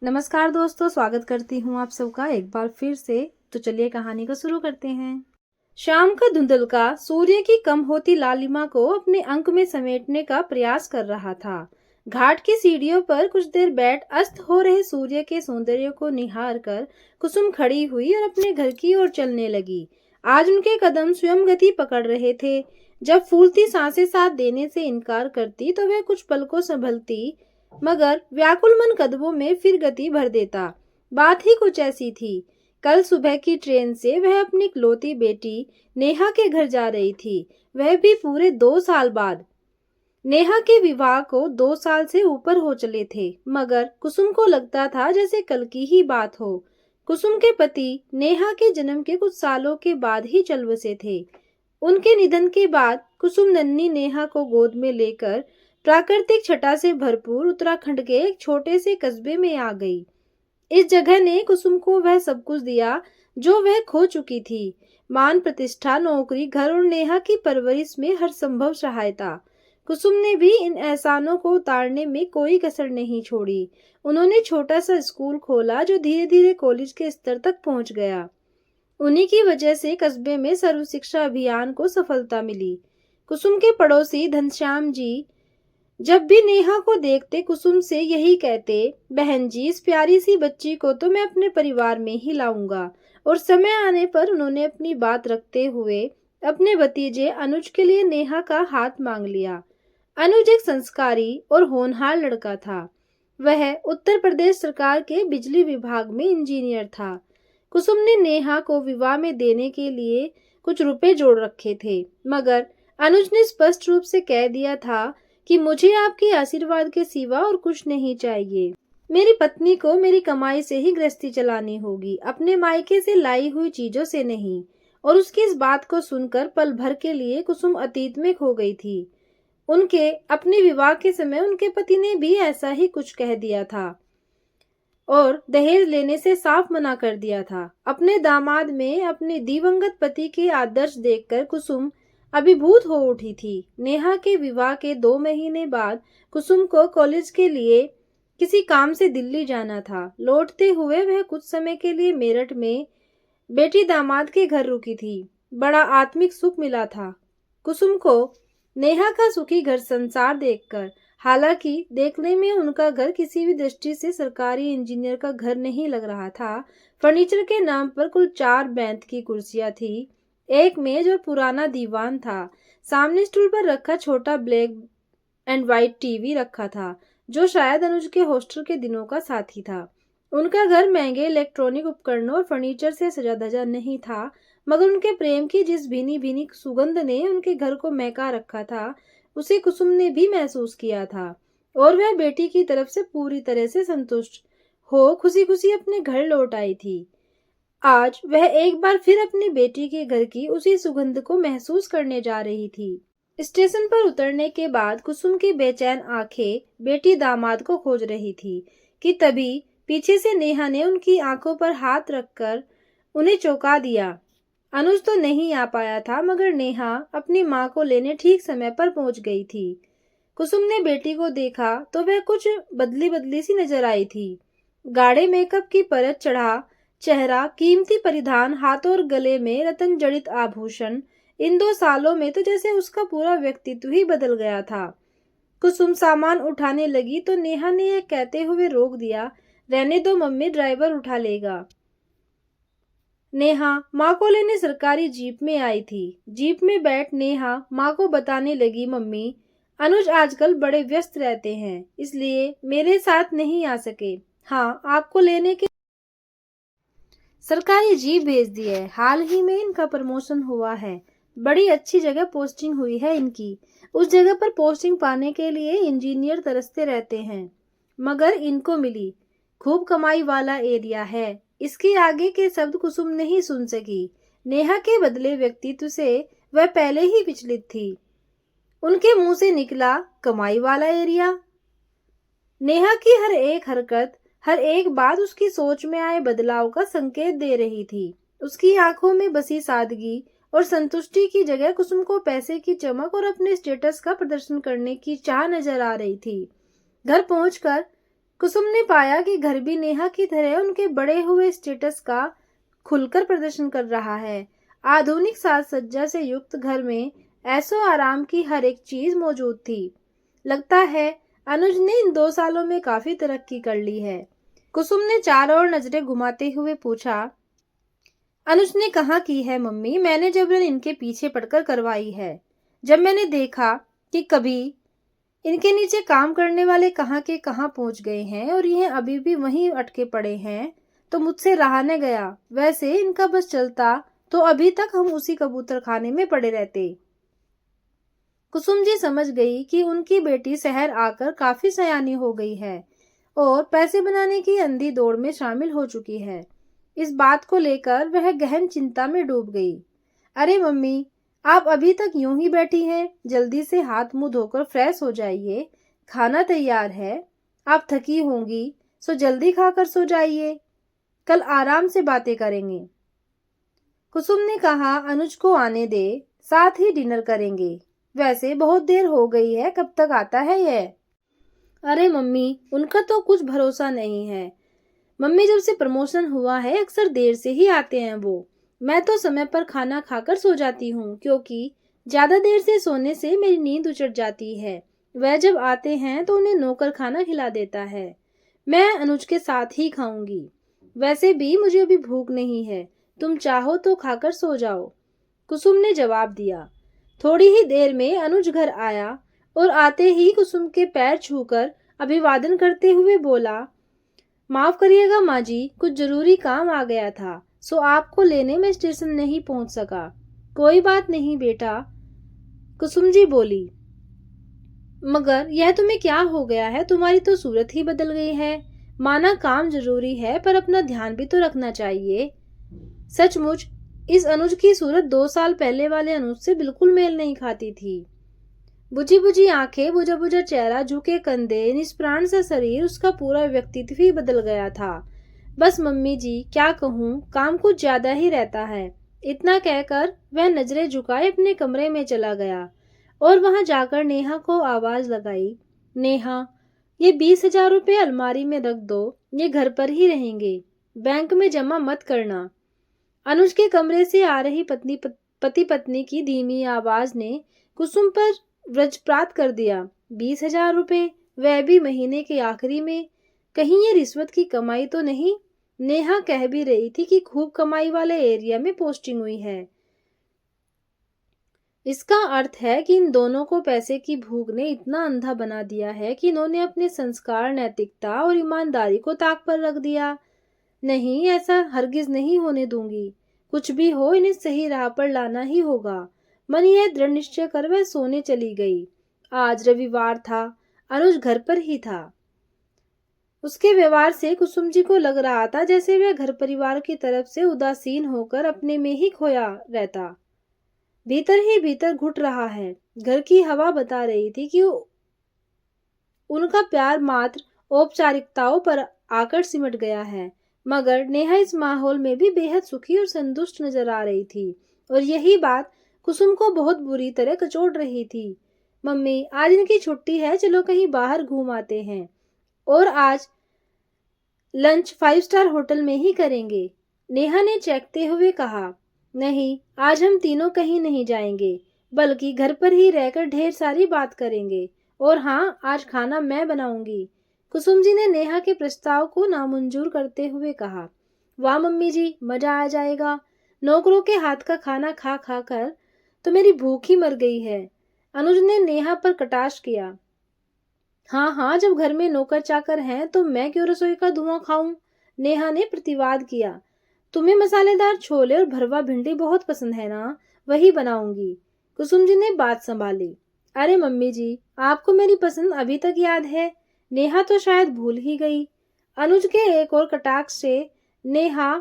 नमस्कार दोस्तों, स्वागत करती हूँ आप सबका एक बार फिर से। तो चलिए कहानी को शुरू करते हैं। शाम का धुंधलका सूर्य की कम होती लालिमा को अपने अंक में समेटने का प्रयास कर रहा था। घाट की सीढ़ियों पर कुछ देर बैठ अस्त हो रहे सूर्य के सौंदर्य को निहार कर कुसुम खड़ी हुई और अपने घर की ओर चलने लगी। आज उनके कदम स्वयं गति पकड़ रहे थे। जब फूलती सांसें साथ देने से इनकार करती तो वह कुछ पल को संभलती, मगर व्याकुल मन कदमों में फिर गति भर देता। बात ही कुछ ऐसी थी। कल सुबह की ट्रेन से वह अपनी इकलौती बेटी नेहा के घर जा रही थी, वह भी पूरे 2 साल बाद। नेहा के विवाह को 2 साल से ऊपर हो चले थे, मगर कुसुम को लगता था जैसे कल की ही बात हो। कुसुम के पति नेहा के जन्म के कुछ सालों के बाद ही चल बसे थे। उनके निधन के बाद कुसुम नन्ही नेहा को गोद में लेकर प्राकृतिक छटा से भरपूर उत्तराखंड के एक छोटे से कस्बे में आ गई। इस जगह ने कुसुम को वह सब कुछ दिया जो वह खो चुकी थी। मान प्रतिष्ठा, नौकरी, घर और नेहा की परवरिश में हर संभव सहायता। कुसुम ने भी इन एहसानों को उतारने में कोई कसर नहीं छोड़ी। उन्होंने छोटा सा स्कूल खोला जो धीरे धीरे कॉलेज के स्तर तक पहुंच गया। उन्हीं की वजह से कस्बे में सर्व शिक्षा अभियान को सफलता मिली। कुसुम के पड़ोसी घनश्याम जी जब भी नेहा को देखते कुसुम से यही कहते, बहन जी, इस प्यारी सी बच्ची को तो मैं अपने परिवार में ही लाऊंगा। और समय आने पर उन्होंने अपनी बात रखते हुए अपने भतीजे अनुज के लिए नेहा का हाथ मांग लिया। अनुज एक संस्कारी और होनहार लड़का था। वह उत्तर प्रदेश सरकार के बिजली विभाग में इंजीनियर था। कुसुम ने नेहा को विवाह में देने के लिए कुछ रुपए जोड़ रखे थे, मगर अनुज ने स्पष्ट रूप से कह दिया था कि मुझे आपके आशीर्वाद के सिवा और कुछ नहीं चाहिए। मेरी पत्नी को मेरी कमाई से ही गृहस्थी चलानी होगी, अपने मायके से लाई हुई चीजों से नहीं। और उसकी इस बात को सुनकर पल भर के लिए कुसुम अतीत में खो गई थी। उनके अपने विवाह के समय उनके पति ने भी ऐसा ही कुछ कह दिया था और दहेज लेने से साफ मना कर दिया था। अपने दामाद में अपने दिवंगत पति के आदर्श देखकर कुसुम अभिभूत हो उठी थी। नेहा के विवाह के 2 महीने बाद कुसुम को कॉलेज के लिए किसी काम से दिल्ली जाना था। लौटते हुए वह कुछ समय के लिए मेरठ में बेटी दामाद के घर रुकी थी। बड़ा आत्मिक सुख मिला था कुसुम को नेहा का सुखी घर संसार देखकर। हालांकि देखने में उनका घर किसी भी दृष्टि से सरकारी इंजीनियर का घर नहीं लग रहा था। फर्नीचर के नाम पर कुल 4 बैंत की कुर्सियां थी, एक मेज और पुराना दीवान था। सामने स्टूल पर रखा छोटा ब्लैक एंड व्हाइट टीवी रखा था, जो शायद अनुज के हॉस्टल के दिनों का साथी था। उनका घर महंगे इलेक्ट्रॉनिक उपकरणों और फर्नीचर से सजा धजा नहीं था, मगर उनके प्रेम की जिस भीनी भीनी सुगंध ने उनके घर को महका रखा था, उसे कुसुम ने भी महसूस किया था। और वह बेटी की तरफ से पूरी तरह से संतुष्ट हो खुशी खुशी अपने घर लौट आई थी। आज वह एक बार फिर अपनी बेटी के घर की उसी सुगंध को महसूस करने जा रही थी। स्टेशन पर उतरने के बाद कुसुम की बेचैन आंखें बेटी दामाद को खोज रही थी कि तभी पीछे से नेहा ने उनकी आंखों पर हाथ रखकर उन्हें चौंका दिया। अनुज तो नहीं आ पाया था, मगर नेहा अपनी माँ को लेने ठीक समय पर पहुंच गई थी। कुसुम ने बेटी को देखा तो वह कुछ बदली बदली सी नजर आई थी। गाढ़े मेकअप की परत चढ़ा चेहरा, कीमती परिधान, हाथों और गले में रत्न जड़ित आभूषण। इन 2 सालों में तो जैसे उसका पूरा व्यक्तित्व ही बदल गया था। कुसुम सामान उठाने लगी तो नेहा ने यह कहते हुए रोक दिया, रहने दो मम्मी, ड्राइवर उठा लेगा। नेहा माँ को लेने सरकारी जीप में आई थी। जीप में बैठ नेहा माँ को बताने लगी, मम्मी, अनुज आजकल बड़े व्यस्त रहते हैं, इसलिए मेरे साथ नहीं आ सके। हाँ, आपको लेने के सरकारी जीप भेज दी है। हाल ही में इनका प्रमोशन हुआ है, बड़ी अच्छी जगह पोस्टिंग हुई है इनकी। उस जगह पर पोस्टिंग पाने के लिए इंजीनियर तरसते रहते हैं, मगर इनको मिली। खूब कमाई वाला एरिया है। इसके आगे के शब्द कुसुम नहीं सुन सकी। नेहा के बदले व्यक्तित्व से वह पहले ही विचलित थी। उनके मुंह से निकला, कमाई वाला एरिया। नेहा की हर एक हरकत, हर एक बात उसकी सोच में आए बदलाव का संकेत दे रही थी। उसकी आंखों में बसी सादगी और संतुष्टि की जगह कुसुम को पैसे की चमक और अपने स्टेटस का प्रदर्शन करने की चाह नजर आ रही थी। घर पहुंचकर कुसुम ने पाया कि घर भी नेहा की तरह उनके बड़े हुए स्टेटस का खुलकर प्रदर्शन कर रहा है। आधुनिक साज सज्जा से युक्त घर में ऐसो आराम की हर एक चीज मौजूद थी। लगता है अनुज ने इन 2 सालों में काफी तरक्की कर ली है। कुसुम ने चारों ओर नजरें घुमाते हुए पूछा। अनुज ने कहा की है मम्मी, मैंने जबरन इनके पीछे पड़कर करवाई है। जब मैंने देखा कि कभी इनके नीचे काम करने वाले कहाँ के कहाँ पहुंच गए हैं और ये अभी भी वहीं अटके पड़े हैं, तो मुझसे रहा न गया। वैसे इनका बस चलता तो अभी तक हम उसी कबूतर खाने में पड़े रहते। कुसुम जी समझ गई कि उनकी बेटी शहर आकर काफी सयानी हो गई है और पैसे बनाने की अंधी दौड़ में शामिल हो चुकी है। इस बात को लेकर वह गहन चिंता में डूब गई। अरे मम्मी, आप अभी तक यूं ही बैठी हैं? जल्दी से हाथ मुंह धोकर फ्रेश हो जाइए, खाना तैयार है। आप थकी होंगी, सो जल्दी खाकर सो जाइए, कल आराम से बातें करेंगे। कुसुम ने कहा, अनुज को आने दे, साथ ही डिनर करेंगे। वैसे बहुत देर हो गई है, कब तक आता है यह? अरे मम्मी, उनका तो कुछ भरोसा नहीं है। मम्मी, जब से प्रमोशन हुआ है अक्सर देर से ही आते हैं वो। मैं तो समय पर खाना खाकर सो जाती हूँ, क्योंकि ज्यादा देर से सोने से मेरी नींद उचट जाती है। वह जब आते हैं तो उन्हें नौकर खाना खिला देता है। मैं अनुज के साथ ही खाऊंगी। वैसे भी मुझे अभी भूख नहीं है, तुम चाहो तो खाकर सो जाओ, कुसुम ने जवाब दिया। थोड़ी ही देर में अनुज घर आया और आते ही कुसुम के पैर छूकर अभिवादन करते हुए बोला, माफ करिएगा माँ जी, कुछ जरूरी काम आ गया था, सो आपको लेने में स्टेशन नहीं पहुंच सका। कोई बात नहीं बेटा, कुसुम जी बोली। मगर यह तुम्हें क्या हो गया है? तुम्हारी तो सूरत ही बदल गई है। माना काम जरूरी है, पर अपना ध्यान भी तो रखना चाहिए। सचमुच इस अनुज की सूरत 2 साल पहले वाले अनुज से बिल्कुल मेल नहीं खाती थी। बुझी बुझी आंखें, बुझा बुझा चेहरा, झुके कंधे, निष्प्राण सा शरीर, उसका पूरा व्यक्तित्व ही बदल गया था। बस मम्मी जी, क्या कहूँ, काम कुछ ज्यादा ही रहता है। इतना कहकर वह नजरें झुकाए अपने कमरे में चला गया और वहां जाकर नेहा को आवाज लगाई। नेहा, ये 20,000 रुपये अलमारी में रख दो, ये घर पर ही रहेंगे, बैंक में जमा मत करना। अनुज के कमरे से आ रही पति पत्नी की धीमी आवाज ने कुसुम पर वज्रपात कर दिया। 20,000 रुपये, वह भी महीने के आखिरी में? कहीं ये रिश्वत की कमाई तो नहीं? नेहा कह भी रही थी कि खूब कमाई वाले एरिया में पोस्टिंग हुई है। इसका अर्थ है कि इन दोनों को पैसे की भूख ने इतना अंधा बना दिया है कि इन्होंने अपने संस्कार, नैतिकता और ईमानदारी को ताक पर रख दिया। नहीं, ऐसा हरगिज नहीं होने दूंगी। कुछ भी हो, इन्हें सही राह पर लाना ही होगा। मन यह दृढ़ निश्चय कर वह सोने चली गई। आज रविवार था, अनुज घर पर ही था। उसके व्यवहार से कुसुम जी को लग रहा था जैसे वह घर परिवार की तरफ से उदासीन होकर अपने में ही खोया रहता। भीतर ही भीतर घुट रहा है। घर की हवा बता रही थी कि उनका प्यार मात्र औपचारिकताओं पर आकर सिमट गया है। मगर नेहा इस माहौल में भी बेहद सुखी और संतुष्ट नजर आ रही थी और यही बात कुसुम को बहुत बुरी तरह कचोट रही थी। मम्मी, आज इनकी छुट्टी है, चलो कहीं बाहर घूम आते हैं, और आज लंच 5 स्टार होटल में ही करेंगे, नेहा ने चेखते हुए कहा। नहीं, आज हम तीनों कहीं नहीं जाएंगे, बल्कि घर पर ही रहकर ढेर सारी बात करेंगे। और हाँ, आज खाना मैं बनाऊंगी, कुसुम जी ने नेहा के प्रस्ताव को नामंजूर करते हुए कहा। वाह मम्मी जी, मजा आ जाएगा। नौकरों के हाथ का खाना खा खा कर तो मेरी भूख ही मर गई है। अनुज ने नेहा पर कटाक्ष किया। हाँ हाँ, जब घर में नौकर चाकर हैं तो मैं क्यों रसोई का धुआं खाऊं? नेहा ने प्रतिवाद किया। तुम्हें मसालेदार छोले और भरवा भिंडी बहुत पसंद है ना, वही बनाऊंगी, कुसुम जी ने बात संभाली। अरे मम्मी जी, आपको मेरी पसंद अभी तक याद है? नेहा तो शायद भूल ही गई। अनुज के एक और कटाक्ष से नेहा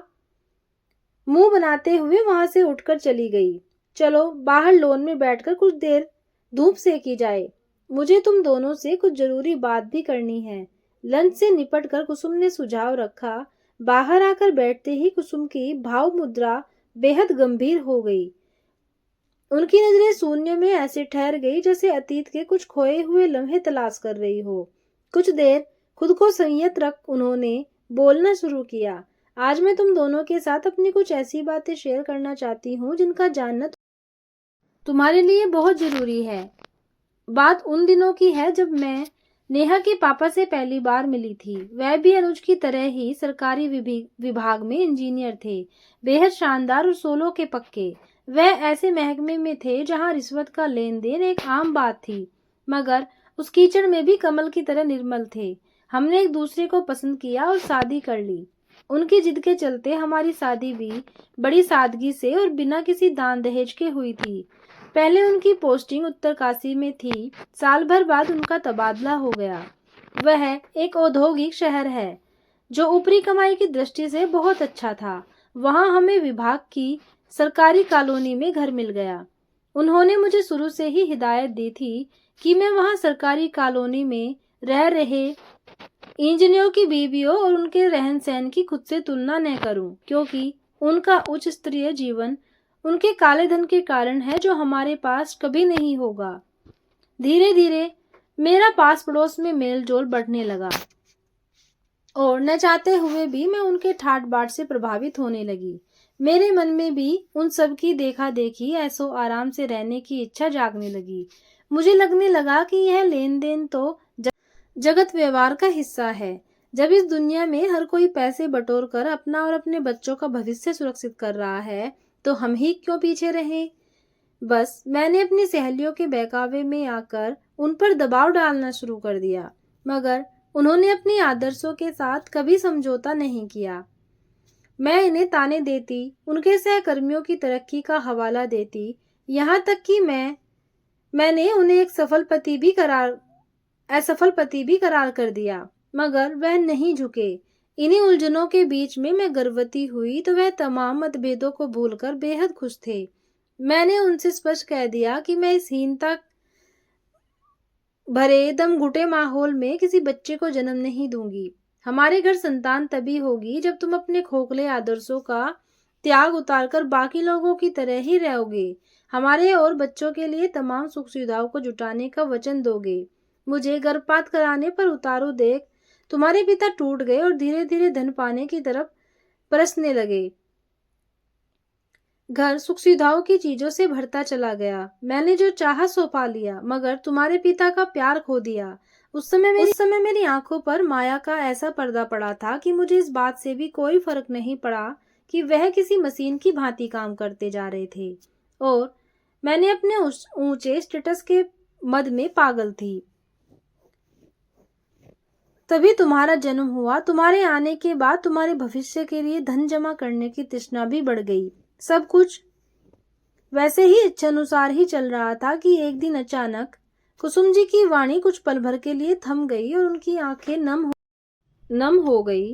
मुंह बनाते हुए वहां से उठकर चली गई। चलो बाहर लॉन में बैठकर कुछ देर धूप सेकी जाए, मुझे तुम दोनों से कुछ जरूरी बात भी करनी है। लंच से निपट कर कुसुम ने सुझाव रखा। बाहर आकर बैठते ही कुसुम की भाव मुद्रा बेहद गंभीर हो गई। उनकी नजरें शून्य में ऐसे ठहर गई जैसे अतीत के कुछ खोए हुए लम्हे तलाश कर रही हो। कुछ देर खुद को संयत रख उन्होंने बोलना शुरू किया। आज मैं तुम दोनों के साथ अपनी कुछ ऐसी बातें शेयर करना चाहती हूँ जिनका जानना तुम्हारे लिए बहुत जरूरी है। बात उन दिनों की है जब मैं नेहा के पापा से पहली बार मिली थी। वह भी अनुज की तरह ही सरकारी विभाग में इंजीनियर थे, बेहद शानदार और सोलों के पक्के। वह ऐसे महकमे में थे जहां रिश्वत का लेन देन एक आम बात थी, मगर उस कीचड़ में भी कमल की तरह निर्मल थे। हमने एक दूसरे को पसंद किया और शादी कर ली। उनकी जिद के चलते हमारी शादी भी बड़ी सादगी से और बिना किसी दान दहेज के हुई थी। पहले उनकी पोस्टिंग उत्तरकाशी में थी, साल भर बाद उनका तबादला हो गया। वह एक औद्योगिक शहर है जो ऊपरी कमाई की दृष्टि से बहुत अच्छा था। वहां हमें विभाग की सरकारी कॉलोनी में घर मिल गया। उन्होंने मुझे शुरू से ही हिदायत दी थी कि मैं वहां सरकारी कॉलोनी में रह रहे इंजीनियरों की बीवियों और उनके रहन सहन की खुद से तुलना न करूं, क्योंकि उनका उच्च स्तरीय जीवन उनके काले धन के कारण है जो हमारे पास कभी नहीं होगा। धीरे धीरे मेरा पास पड़ोस में मेल जोल बढ़ने लगा और न चाहते हुए भी मैं उनके ठाट बाट से प्रभावित होने लगी। मेरे मन में भी उन सब की देखा देखी ऐसो आराम से रहने की इच्छा जागने लगी। मुझे लगने लगा कि यह लेन देन तो जगत व्यवहार का हिस्सा है। जब इस दुनिया में हर कोई पैसे बटोर कर अपना और अपने बच्चों का भविष्य सुरक्षित कर रहा है, तो हम ही क्यों पीछे रहें। बस मैंने अपनी सहेलियों के बहकावे में आकर उन पर दबाव डालना शुरू कर दिया, मगर उन्होंने अपनी आदर्शों के साथ कभी समझौता नहीं किया। मैं इन्हें ताने देती, उनके सहकर्मियों की तरक्की का हवाला देती, यहाँ तक कि मैंने उन्हें एक असफल पति भी करार कर दिया, मगर वह नहीं झुके। इन्हीं उलझनों के बीच में मैं गर्भवती हुई तो वह तमाम मतभेदों को भूलकर बेहद खुश थे। मैंने उनसे स्पष्ट कह दिया कि मैं इस हीनता भरे दम घुटे माहौल में किसी बच्चे को जन्म नहीं दूंगी। हमारे घर संतान तभी होगी जब तुम अपने खोखले आदर्शों का त्याग उतारकर बाकी लोगों की तरह ही रहोगे, हमारे और बच्चों के लिए तमाम सुख सुविधाओं को जुटाने का वचन दोगे। मुझे गर्भपात कराने पर उतारू देख तुम्हारे पिता टूट गए और धीरे धीरे धन पाने की तरफ परसने लगे। घर सुख सुविधाओं की चीजों से भरता चला गया। मैंने जो चाहा सो पा लिया, मगर तुम्हारे पिता का प्यार खो दिया। उस समय मेरी आंखों पर माया का ऐसा पर्दा पड़ा था कि मुझे इस बात से भी कोई फर्क नहीं पड़ा कि वह किसी मशीन की भांति काम करते जा रहे थे और मैंने अपने उस ऊंचे स्टेटस के मद में पागल थी। तभी तुम्हारा जन्म हुआ। तुम्हारे आने के बाद तुम्हारे भविष्य के लिए धन जमा करने की तृष्णा भी बढ़ गई। सब कुछ वैसे ही इच्छानुसार ही चल रहा था कि एक दिन अचानक कुसुम जी की वाणी कुछ पल भर के लिए थम गई और उनकी आंखें नम हो गई।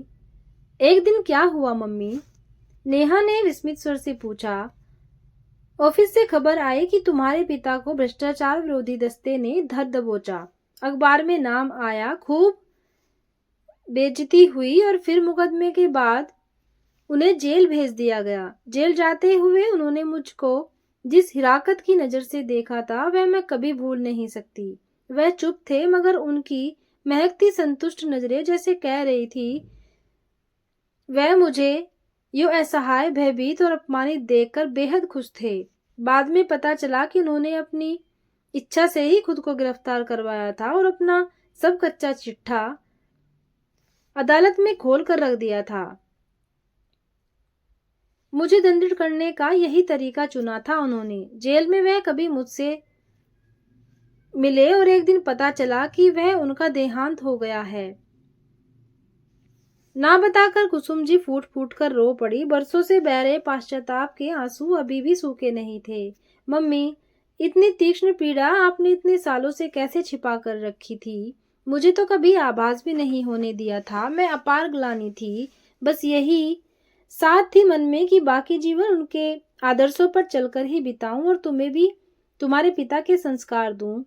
एक दिन क्या हुआ मम्मी? नेहा ने विस्मित स्वर से पूछा। ऑफिस से खबर आई कि तुम्हारे पिता को भ्रष्टाचार विरोधी दस्ते ने धर दबोचा। अखबार में नाम आया, खूब बेइज्जती हुई और फिर मुकदमे के बाद उन्हें जेल भेज दिया गया। जेल जाते हुए उन्होंने मुझको जिस हिराकत की नजर से देखा था वह मैं कभी भूल नहीं सकती। वह चुप थे, मगर उनकी महकती संतुष्ट नजरें जैसे कह रही थी वह मुझे यूं असहाय, भयभीत और अपमानित देखकर बेहद खुश थे। बाद में पता चला कि उन्होंने अपनी इच्छा से ही खुद को गिरफ्तार करवाया था और अपना सब कच्चा चिट्ठा अदालत में खोल कर रख दिया था। मुझे दंडित करने का यही तरीका चुना था उन्होंने। जेल में वह कभी मुझसे मिले और एक दिन पता चला कि वह उनका देहांत हो गया है। ना बताकर कुसुम जी फूट फूट कर रो पड़ी। बरसों से बह रहे पश्चाताप के आंसू अभी भी सूखे नहीं थे। मम्मी, इतनी तीक्ष्ण पीड़ा आपने इतने सालों से कैसे छिपा कर रखी थी? मुझे तो कभी आभास भी नहीं होने दिया था। मैं अपार ग्लानि थी। बस यही साथ थी मन में कि बाकी जीवन उनके आदर्शों पर चलकर ही बिताऊं और तुम्हें भी तुम्हारे पिता के संस्कार दूं।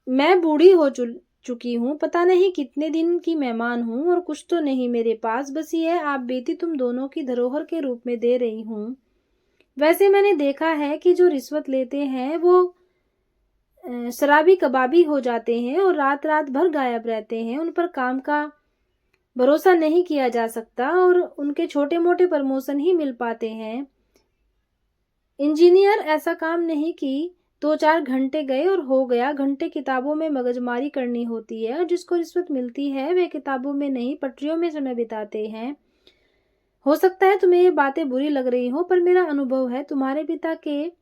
मैं बूढ़ी हो चुकी हूँ, पता नहीं कितने दिन की मेहमान हूँ और कुछ तो नहीं मेरे पास। बस ये आप बेटी तुम दोनों की धरोहर के रूप में दे रही हूँ। वैसे मैंने देखा है कि जो रिश्वत लेते हैं वो शराबी कबाबी हो जाते हैं और रात रात भर गायब रहते हैं। उन पर काम का भरोसा नहीं किया जा सकता और उनके छोटे मोटे प्रमोशन ही मिल पाते हैं। इंजीनियर ऐसा काम नहीं कि 2-4 घंटे गए और हो गया। घंटे किताबों में मगजमारी करनी होती है और जिसको रिश्वत मिलती है वे किताबों में नहीं पटरियों में समय बिताते हैं। हो सकता है तुम्हें ये बातें बुरी लग रही हो, पर मेरा अनुभव है तुम्हारे पिता के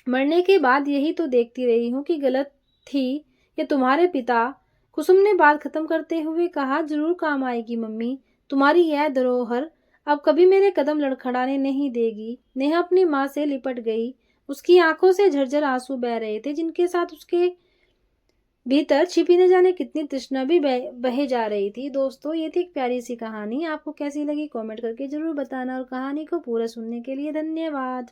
मरने के बाद यही तो देखती रही हूँ कि गलत थी या तुम्हारे पिता। कुसुम ने बात खत्म करते हुए कहा, जरूर काम आएगी मम्मी। तुम्हारी यह धरोहर अब कभी मेरे कदम लड़खड़ाने नहीं देगी। नेहा अपनी माँ से लिपट गई। उसकी आंखों से झरझर आंसू बह रहे थे, जिनके साथ उसके भीतर छिपी न जाने कितनी तृष्णा भी बहे जा रही थी। दोस्तों, ये थी एक प्यारी सी कहानी। आपको कैसी लगी कमेंट करके जरूर बताना और कहानी को पूरा सुनने के लिए धन्यवाद।